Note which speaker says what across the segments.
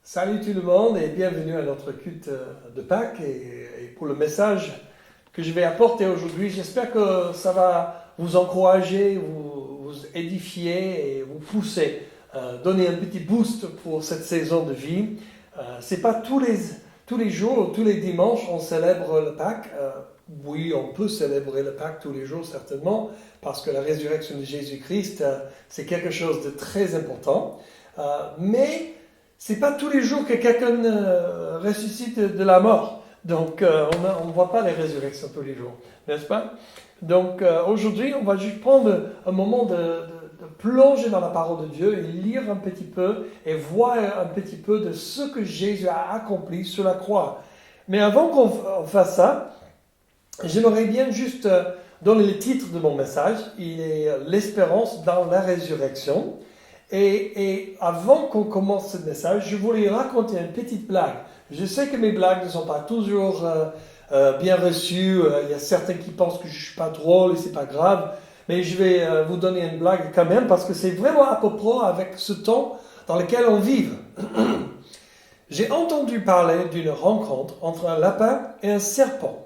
Speaker 1: Salut tout le monde et bienvenue à notre culte de Pâques et pour le message que je vais apporter aujourd'hui. J'espère que ça va vous encourager, vous édifier et vous pousser, donner un petit boost pour cette saison de vie. C'est pas tous les jours, tous les dimanches, on célèbre le Pâques. Oui, on peut célébrer le Pâques tous les jours certainement parce que la résurrection de Jésus-Christ, c'est quelque chose de très important. Mais c'est pas tous les jours que quelqu'un ressuscite de la mort. Donc, on ne voit pas les résurrections tous les jours, n'est-ce pas? Donc, aujourd'hui, on va juste prendre un moment de plonger dans la parole de Dieu et lire un petit peu et voir un petit peu de ce que Jésus a accompli sur la croix. Mais avant qu'on fasse ça, j'aimerais bien juste donner le titre de mon message. Il est l'espérance dans la résurrection. Et avant qu'on commence ce message, je voulais raconter une petite blague. Je sais que mes blagues ne sont pas toujours bien reçues. Il y a certains qui pensent que je ne suis pas drôle et c'est pas grave. Mais je vais vous donner une blague quand même parce que c'est vraiment à propos avec ce temps dans lequel on vit. J'ai entendu parler d'une rencontre entre un lapin et un serpent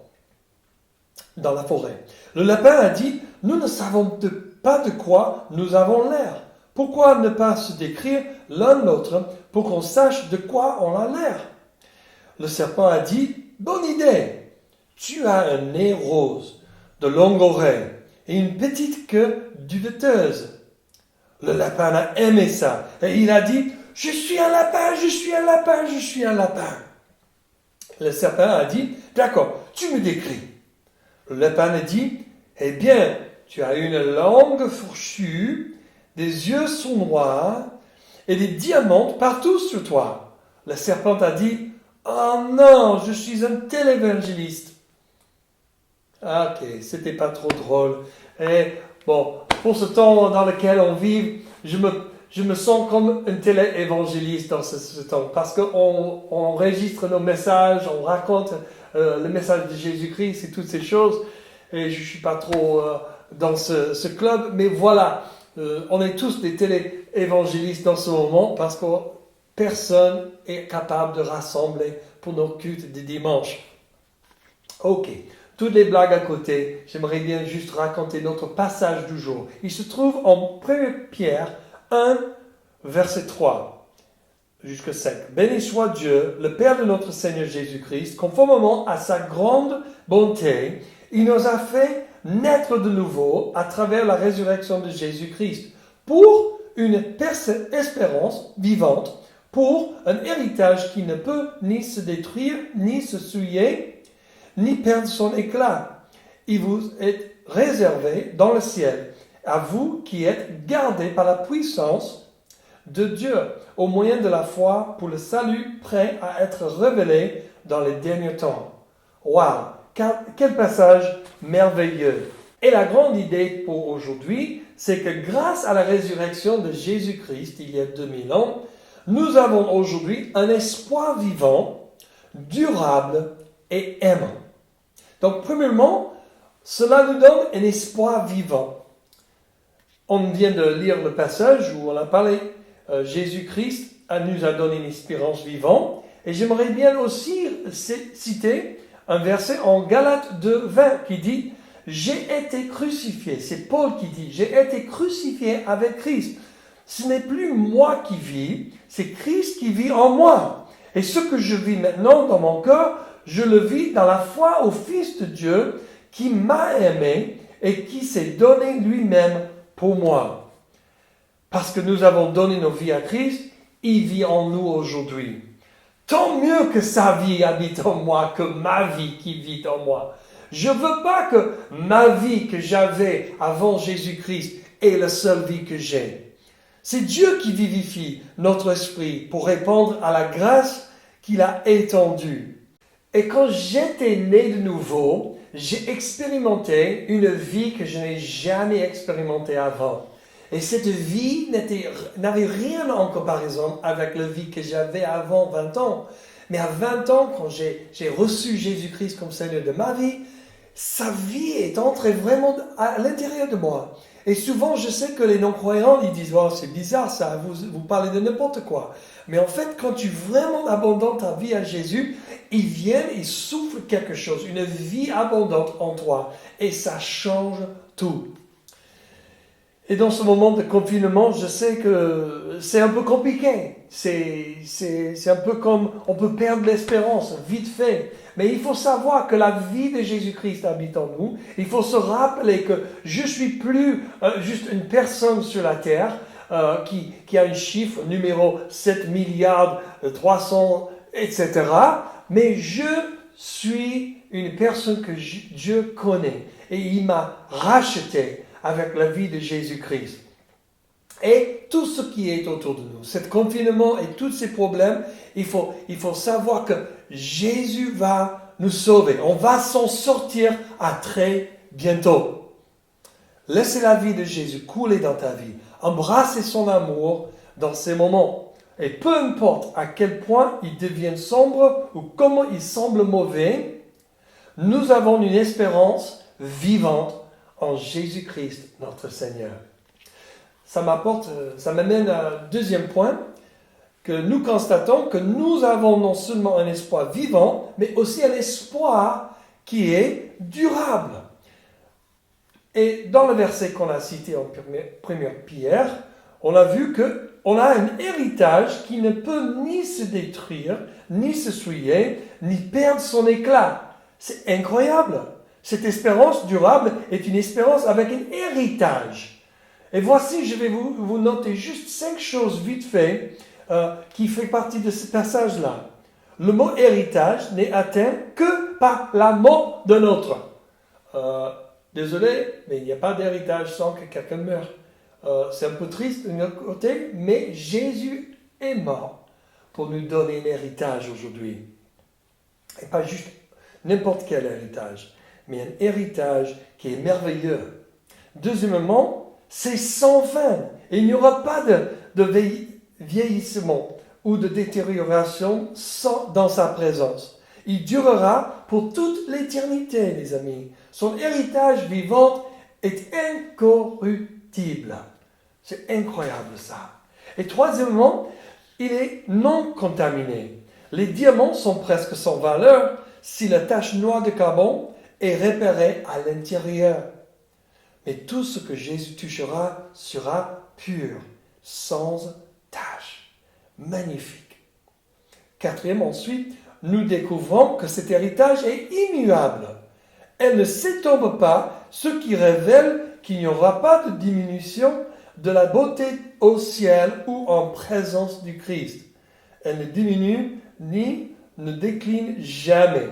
Speaker 1: dans la forêt. Le lapin a dit « Nous ne savons pas de quoi nous avons l'air. Pourquoi ne pas se décrire l'un l'autre pour qu'on sache de quoi on a l'air ?» Le serpent a dit « Bonne idée. Tu as un nez rose, de longues oreilles et une petite queue duveteuse. » Le lapin a aimé ça et il a dit « Je suis un lapin, je suis un lapin, je suis un lapin. » Le serpent a dit « D'accord, tu me décris. » Le lapin a dit « Eh bien, tu as une langue fourchue, des yeux sont noirs et des diamants partout sur toi. » Le serpent a dit « Oh non, je suis un télévangéliste. » Ok, c'était pas trop drôle. Et bon, pour ce temps dans lequel on vit, je me sens comme un téléévangéliste dans ce temps parce qu'on enregistre nos messages, on raconte le message de Jésus-Christ et toutes ces choses. Et je ne suis pas trop dans ce club, mais voilà, on est tous des téléévangélistes dans ce moment parce que personne est capable de rassembler pour nos cultes des dimanches. Ok, toutes les blagues à côté, j'aimerais bien juste raconter notre passage du jour. Il se trouve en 1 Pierre 1, verset 3 jusqu'à 5. Béni soit Dieu, le Père de notre Seigneur Jésus-Christ, conformément à sa grande bonté, il nous a fait naître de nouveau à travers la résurrection de Jésus-Christ pour une espérance vivante, pour un héritage qui ne peut ni se détruire, ni se souiller, ni perdre son éclat. Il vous est réservé dans le ciel, à vous qui êtes gardés par la puissance de Dieu, au moyen de la foi pour le salut prêt à être révélé dans les derniers temps. Waouh! Quel passage merveilleux! Et la grande idée pour aujourd'hui, c'est que grâce à la résurrection de Jésus-Christ il y a 2000 ans, nous avons aujourd'hui un espoir vivant, durable et aimant. Donc, premièrement, cela nous donne un espoir vivant. On vient de lire le passage où on a parlé, Jésus-Christ nous a donné une espérance vivante. Et j'aimerais bien aussi citer un verset en Galates 2, 20 qui dit « J'ai été crucifié ». C'est Paul qui dit « J'ai été crucifié avec Christ. Ce n'est plus moi qui vis, c'est Christ qui vit en moi. Et ce que je vis maintenant dans mon cœur, je le vis dans la foi au Fils de Dieu qui m'a aimé et qui s'est donné lui-même pour moi. » Parce que nous avons donné nos vies à Christ, il vit en nous aujourd'hui. Tant mieux que sa vie habite en moi que ma vie qui vit en moi. Je ne veux pas que ma vie que j'avais avant Jésus-Christ est la seule vie que j'ai. C'est Dieu qui vivifie notre esprit pour répondre à la grâce qu'il a étendue. Et quand j'étais né de nouveau, j'ai expérimenté une vie que je n'ai jamais expérimentée avant. Et cette vie n'avait rien en comparaison avec la vie que j'avais avant 20 ans. Mais à 20 ans, quand j'ai reçu Jésus-Christ comme Seigneur de ma vie, sa vie est entrée vraiment à l'intérieur de moi. Et souvent, je sais que les non-croyants, ils disent « Oh, c'est bizarre ça, vous parlez de n'importe quoi. » Mais en fait, quand tu vraiment abandonnes ta vie à Jésus, il vient, il souffle quelque chose, une vie abondante en toi. Et ça change tout. Et dans ce moment de confinement, je sais que c'est un peu compliqué. C'est un peu comme on peut perdre l'espérance vite fait. Mais il faut savoir que la vie de Jésus-Christ habite en nous. Il faut se rappeler que je suis plus juste une personne sur la terre qui a un chiffre, numéro 7 milliards 300, etc. Mais je suis une personne que Dieu connaît. Et il m'a racheté avec la vie de Jésus-Christ. Et tout ce qui est autour de nous, ce confinement et tous ces problèmes, il faut savoir que Jésus va nous sauver. On va s'en sortir à très bientôt. Laissez la vie de Jésus couler dans ta vie. Embrassez son amour dans ces moments. Et peu importe à quel point il devient sombre ou comment il semble mauvais, nous avons une espérance vivante en Jésus-Christ, notre Seigneur. Ça m'amène à un deuxième point, que nous constatons que nous avons non seulement un espoir vivant, mais aussi un espoir qui est durable. Et dans le verset qu'on a cité en première Pierre, on a vu qu'on a un héritage qui ne peut ni se détruire, ni se souiller, ni perdre son éclat. C'est incroyable. Cette espérance durable est une espérance avec un héritage. Et voici, je vais vous noter juste 5 choses vite fait qui font partie de ce passage-là. Le mot héritage n'est atteint que par la mort d'un autre. Désolé, mais il n'y a pas d'héritage sans que quelqu'un meure. C'est un peu triste d'un autre côté, mais Jésus est mort pour nous donner un héritage aujourd'hui. Et pas juste n'importe quel héritage, mais un héritage qui est merveilleux. Deuxièmement, c'est sans fin. Il n'y aura pas de vieillissement ou de détérioration dans sa présence. Il durera pour toute l'éternité, les amis. Son héritage vivant est incorruptible. C'est incroyable ça. Et troisièmement, il est non contaminé. Les diamants sont presque sans valeur si la tache noire de carbone est repérée à l'intérieur. Mais tout ce que Jésus touchera sera pur, sans tache. Magnifique. Quatrième, ensuite, nous découvrons que cet héritage est immuable. Elle ne s'étombe pas, ce qui révèle qu'il n'y aura pas de diminution de la beauté au ciel ou en présence du Christ. Elle ne diminue ni ne décline jamais.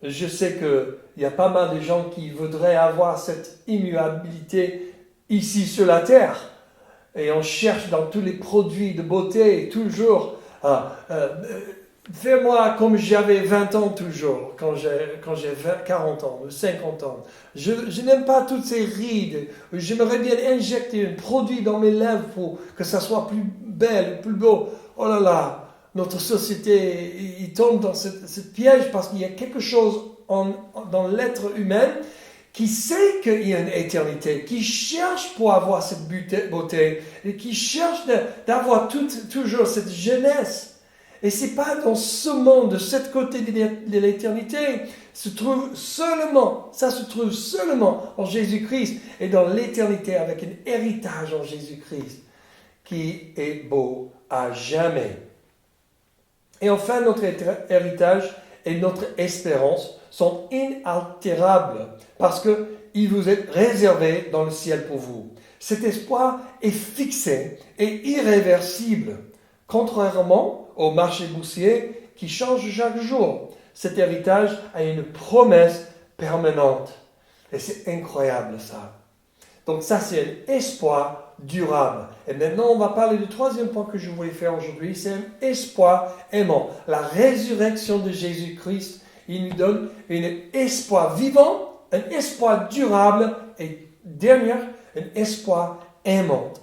Speaker 1: Je sais qu'il y a pas mal de gens qui voudraient avoir cette immuabilité ici sur la terre. Et on cherche dans tous les produits de beauté toujours fais-moi comme j'avais 20 ans toujours, quand j'ai 40 ans ou 50 ans. Je n'aime pas toutes ces rides. J'aimerais bien injecter un produit dans mes lèvres pour que ça soit plus belle, plus beau. Oh là là, notre société, il tombe dans ce piège parce qu'il y a quelque chose dans l'être humain qui sait qu'il y a une éternité, qui cherche pour avoir cette beauté et qui cherche d'avoir toujours cette jeunesse. Et c'est pas dans ce monde, de cet côté de l'éternité, ça se trouve seulement en Jésus-Christ et dans l'éternité avec un héritage en Jésus-Christ qui est beau à jamais. Et enfin, notre héritage et notre espérance sont inaltérables parce qu'il vous est réservé dans le ciel pour vous. Cet espoir est fixé et irréversible, contrairement au marché boursier qui change chaque jour. Cet héritage a une promesse permanente. Et c'est incroyable ça. Donc ça, c'est un espoir durable. Et maintenant, on va parler du troisième point que je voulais faire aujourd'hui. C'est un espoir aimant. La résurrection de Jésus-Christ, il nous donne un espoir vivant, un espoir durable et dernier, un espoir aimant.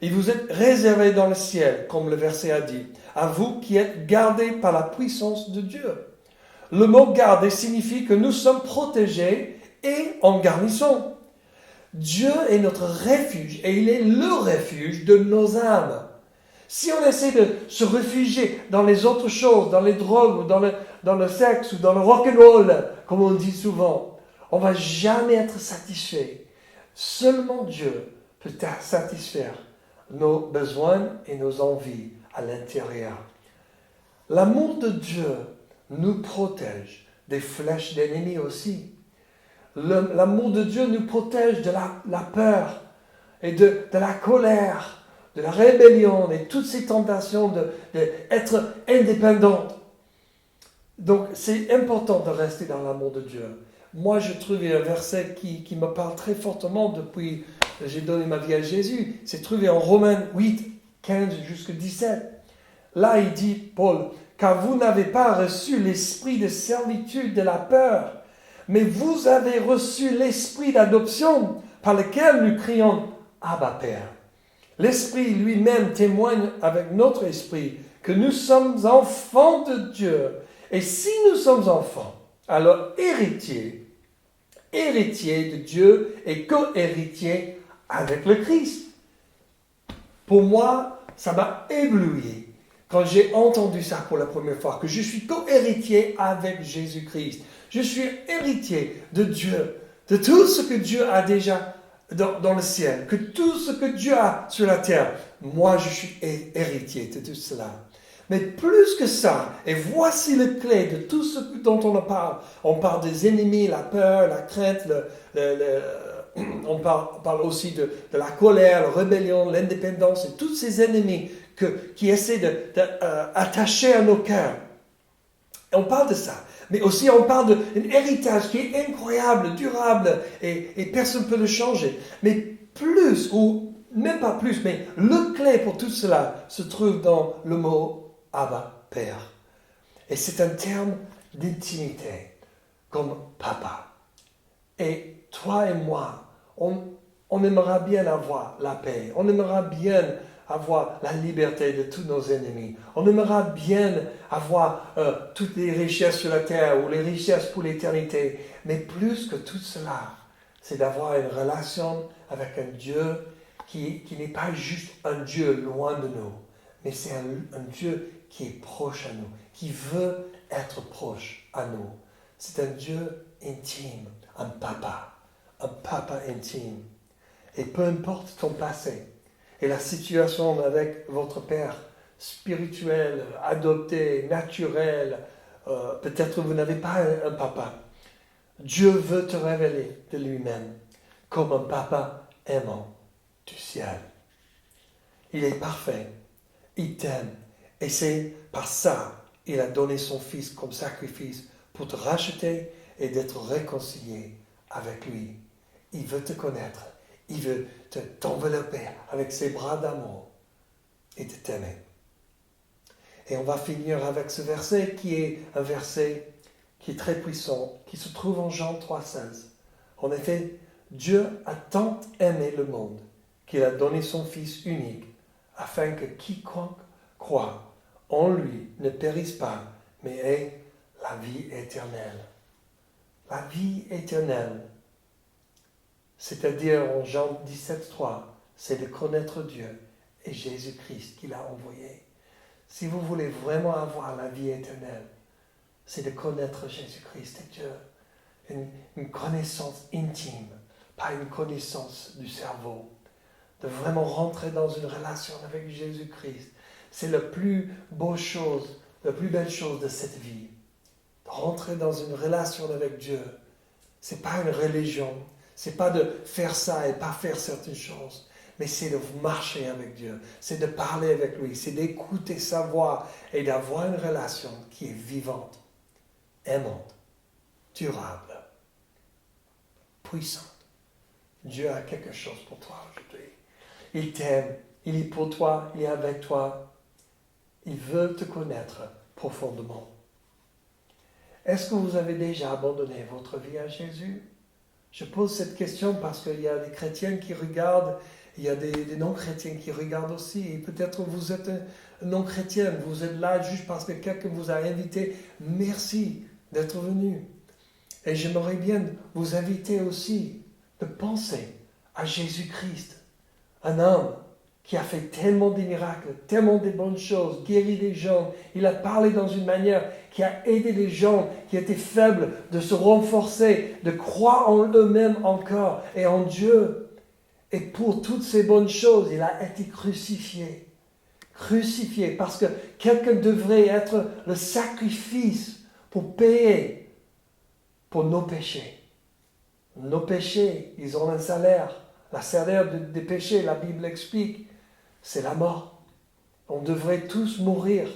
Speaker 1: Il vous est réservé dans le ciel, comme le verset a dit, à vous qui êtes gardés par la puissance de Dieu. Le mot garder signifie que nous sommes protégés et en garnison. Dieu est notre refuge et il est le refuge de nos âmes. Si on essaie de se réfugier dans les autres choses, dans les drogues, ou dans le sexe, ou dans le rock'n'roll, comme on dit souvent, on ne va jamais être satisfait. Seulement Dieu peut satisfaire nos besoins et nos envies à l'intérieur. L'amour de Dieu nous protège des flèches d'ennemis aussi. L'amour de Dieu nous protège de la peur et de la colère, de la rébellion et toutes ces tentations d'être indépendant. Donc c'est important de rester dans l'amour de Dieu. Moi je trouve un verset qui me parle très fortement depuis que j'ai donné ma vie à Jésus. C'est trouvé en Romains 8, 15 jusqu'à 17. Là il dit, Paul, « Car vous n'avez pas reçu l'esprit de servitude de la peur, mais vous avez reçu l'esprit d'adoption par lequel nous crions « Abba Père ». L'Esprit lui-même témoigne avec notre esprit que nous sommes enfants de Dieu. Et si nous sommes enfants, alors héritiers de Dieu et co-héritiers avec le Christ. Pour moi, ça m'a ébloui quand j'ai entendu ça pour la première fois, que je suis co-héritier avec Jésus-Christ. Je suis héritier de Dieu, de tout ce que Dieu a déjà dans le ciel, que tout ce que Dieu a sur la terre, moi je suis héritier de tout cela. Mais plus que ça, et voici le clé de tout ce dont on parle des ennemis, la peur, la crainte, on parle aussi de la colère, la rébellion, l'indépendance, et tous ces ennemis qui essaient d'attacher à nos cœurs. Et on parle de ça. Mais aussi, on parle d'un héritage qui est incroyable, durable, et personne ne peut le changer. Mais plus, ou même pas plus, mais le clé pour tout cela se trouve dans le mot Abba, Père. Et c'est un terme d'intimité, comme papa. Et toi et moi, on aimera bien avoir la paix. On aimera bien avoir la liberté de tous nos ennemis. On aimera bien avoir toutes les richesses sur la terre ou les richesses pour l'éternité. Mais plus que tout cela, c'est d'avoir une relation avec un Dieu qui n'est pas juste un Dieu loin de nous, mais c'est un Dieu qui est proche à nous, qui veut être proche à nous. C'est un Dieu intime, un papa intime. Et peu importe ton passé, et la situation avec votre père spirituel, adopté, naturel, peut-être vous n'avez pas un papa. Dieu veut te révéler de lui-même comme un papa aimant du ciel. Il est parfait, il t'aime, et c'est par ça qu'il a donné son Fils comme sacrifice pour te racheter et d'être réconcilié avec lui. Il veut te connaître. Il veut t'envelopper avec ses bras d'amour et de t'aimer. Et on va finir avec ce verset qui est un verset qui est très puissant, qui se trouve en Jean 3,16. En effet, Dieu a tant aimé le monde qu'il a donné son Fils unique, afin que quiconque croit en lui ne périsse pas, mais ait la vie éternelle. La vie éternelle. C'est-à-dire en Jean 17,3, c'est de connaître Dieu et Jésus-Christ qu'il a envoyé. Si vous voulez vraiment avoir la vie éternelle, c'est de connaître Jésus-Christ et Dieu. Une connaissance intime, pas une connaissance du cerveau. De vraiment rentrer dans une relation avec Jésus-Christ. C'est la plus belle chose de cette vie. De rentrer dans une relation avec Dieu. C'est pas une religion. C'est pas de faire ça et pas faire certaines choses, mais c'est de marcher avec Dieu, c'est de parler avec lui, c'est d'écouter sa voix et d'avoir une relation qui est vivante, aimante, durable, puissante. Dieu a quelque chose pour toi aujourd'hui. Il t'aime, il est pour toi, il est avec toi. Il veut te connaître profondément. Est-ce que vous avez déjà abandonné votre vie à Jésus? Je pose cette question parce qu'il y a des chrétiens qui regardent, il y a des non-chrétiens qui regardent aussi. Et peut-être vous êtes un non-chrétien, vous êtes là juste parce que quelqu'un vous a invité. Merci d'être venu. Et j'aimerais bien vous inviter aussi de penser à Jésus-Christ, un homme qui a fait tellement de miracles, tellement de bonnes choses, guéri des gens. Il a parlé dans une manière qui a aidé les gens qui étaient faibles de se renforcer, de croire en eux-mêmes encore et en Dieu. Et pour toutes ces bonnes choses, il a été crucifié. Crucifié parce que quelqu'un devrait être le sacrifice pour payer pour nos péchés. Nos péchés, ils ont un salaire. La salaire des péchés, la Bible explique, c'est la mort. On devrait tous mourir.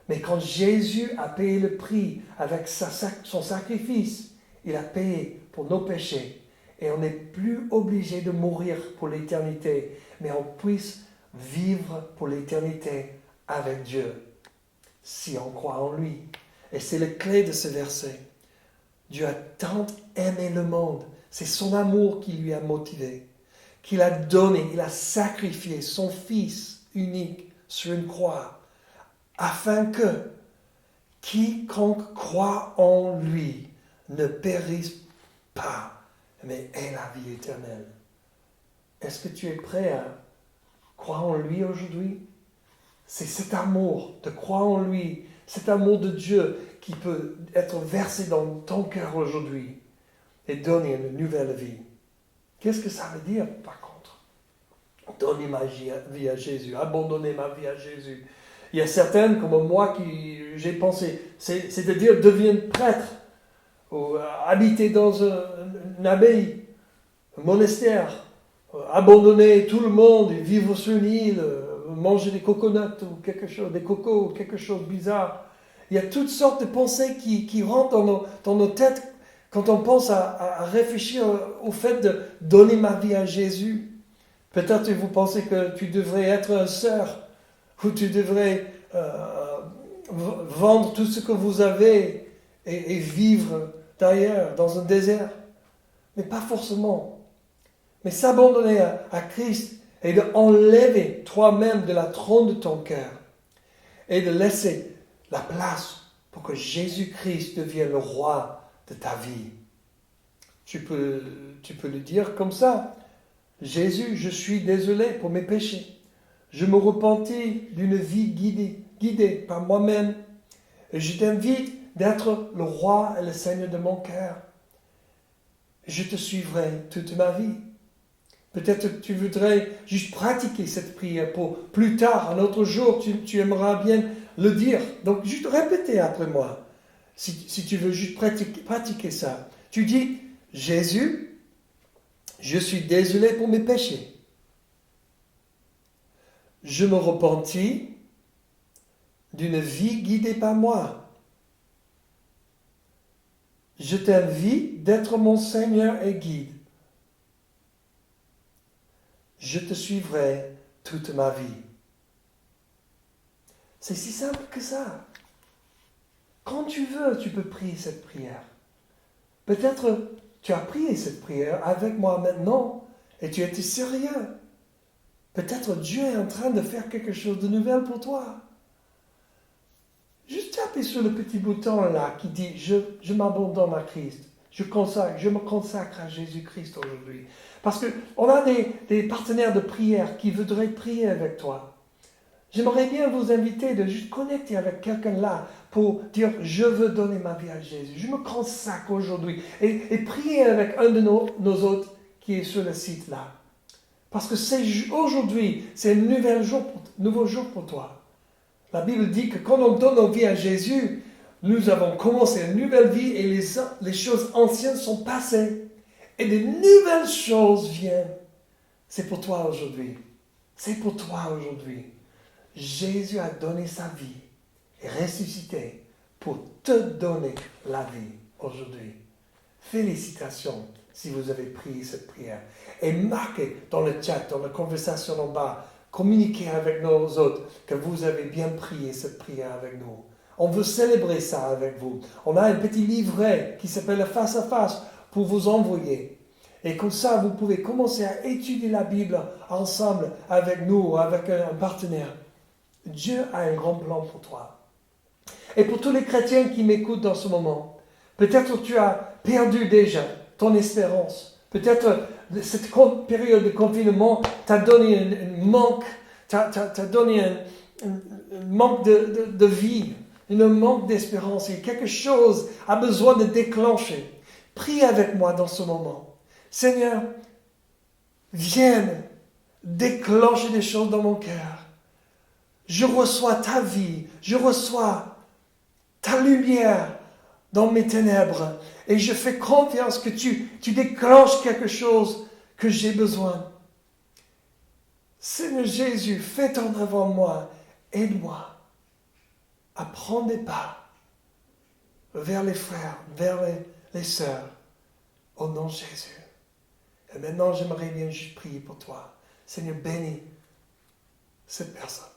Speaker 1: Mais quand Jésus a payé le prix avec son sacrifice, il a payé pour nos péchés. Et on n'est plus obligé de mourir pour l'éternité, mais on puisse vivre pour l'éternité avec Dieu, si on croit en lui. Et c'est la clé de ce verset. Dieu a tant aimé le monde, c'est son amour qui lui a motivé, qu'il a donné, il a sacrifié son Fils unique sur une croix, afin que quiconque croit en lui ne périsse pas, mais ait la vie éternelle. Est-ce que tu es prêt à croire en lui aujourd'hui? C'est cet amour de croire en lui, cet amour de Dieu qui peut être versé dans ton cœur aujourd'hui et donner une nouvelle vie. Qu'est-ce que ça veut dire par contre? Donner ma vie à Jésus, abandonner ma vie à Jésus. Il y a certaines comme moi qui j'ai pensé, c'est-à-dire devenir prêtre, ou habiter dans une abbaye, un monastère, abandonner tout le monde et vivre sur une île, manger des coconuts ou quelque chose, des cocos ou quelque chose de bizarre. Il y a toutes sortes de pensées qui rentrent dans nos têtes quand on pense à réfléchir au fait de donner ma vie à Jésus. Peut-être vous pensez que tu devrais être une sœur, ou tu devrais vendre tout ce que vous avez et vivre d'ailleurs, dans un désert. Mais pas forcément. Mais s'abandonner à Christ et d'enlever toi-même de la trône de ton cœur et de laisser la place pour que Jésus-Christ devienne le roi de ta vie. Tu peux le dire comme ça. Jésus, je suis désolé pour mes péchés. Je me repentis d'une vie guidée par moi-même. Et je t'invite d'être le roi et le Seigneur de mon cœur. Je te suivrai toute ma vie. Peut-être que tu voudrais juste pratiquer cette prière pour plus tard, un autre jour, tu aimeras bien le dire. Donc, juste répéter après moi, si tu veux juste pratiquer ça. Tu dis, Jésus, je suis désolé pour mes péchés. Je me repentis d'une vie guidée par moi. Je t'invite d'être mon Seigneur et guide. Je te suivrai toute ma vie. C'est si simple que ça. Quand tu veux, tu peux prier cette prière. Peut-être tu as prié cette prière avec moi maintenant et tu étais sérieux. Peut-être Dieu est en train de faire quelque chose de nouvel pour toi. Juste taper sur le petit bouton là qui dit « Je m'abandonne à Christ ». Je me consacre à Jésus-Christ aujourd'hui. Parce qu'on a des partenaires de prière qui voudraient prier avec toi. J'aimerais bien vous inviter de juste connecter avec quelqu'un là pour dire « Je veux donner ma vie à Jésus. Je me consacre aujourd'hui. » Et prier avec un de nos autres qui est sur le site là. Parce que aujourd'hui, c'est un nouveau jour pour toi. La Bible dit que quand on donne notre vie à Jésus, nous avons commencé une nouvelle vie et les choses anciennes sont passées. Et de nouvelles choses viennent. C'est pour toi aujourd'hui. C'est pour toi aujourd'hui. Jésus a donné sa vie et ressuscité pour te donner la vie aujourd'hui. Félicitations si vous avez prié cette prière. Et marquez dans le chat, dans la conversation en bas, communiquez avec nos autres que vous avez bien prié cette prière avec nous. On veut célébrer ça avec vous. On a un petit livret qui s'appelle le Face à Face pour vous envoyer. Et comme ça, vous pouvez commencer à étudier la Bible ensemble avec nous, avec un partenaire. Dieu a un grand plan pour toi. Et pour tous les chrétiens qui m'écoutent dans ce moment, peut-être tu as perdu déjà ton espérance. Peut-être cette période de confinement t'a donné un manque, t'a donné un manque de vie, un manque d'espérance, et quelque chose a besoin de déclencher. Prie avec moi dans ce moment. Seigneur, viens déclencher des choses dans mon cœur. Je reçois ta vie, je reçois ta lumière dans mes ténèbres, et je fais confiance que tu déclenches quelque chose que j'ai besoin. Seigneur Jésus, fais en avant moi, aide-moi à prendre des pas vers les frères, vers les sœurs, au nom de Jésus. Et maintenant, j'aimerais bien juste prier pour toi. Seigneur, bénis cette personne.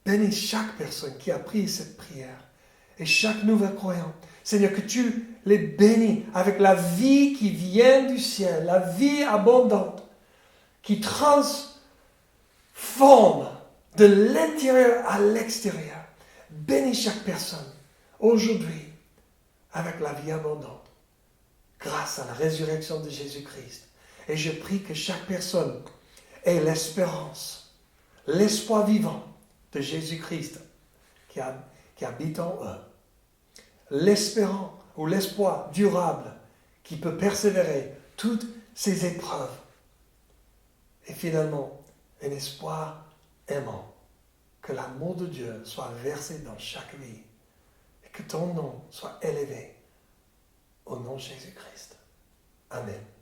Speaker 1: Bénis chaque personne qui a pris cette prière et chaque nouvel croyant. Seigneur, que tu les bénis avec la vie qui vient du ciel, la vie abondante qui transforme de l'intérieur à l'extérieur. Bénis chaque personne aujourd'hui avec la vie abondante grâce à la résurrection de Jésus-Christ. Et je prie que chaque personne ait l'espérance, l'espoir vivant de Jésus-Christ qui habite en eux. L'espérance ou l'espoir durable qui peut persévérer toutes ces épreuves. Et finalement, un espoir aimant. Que l'amour de Dieu soit versé dans chaque vie. Et que ton nom soit élevé au nom de Jésus-Christ. Amen.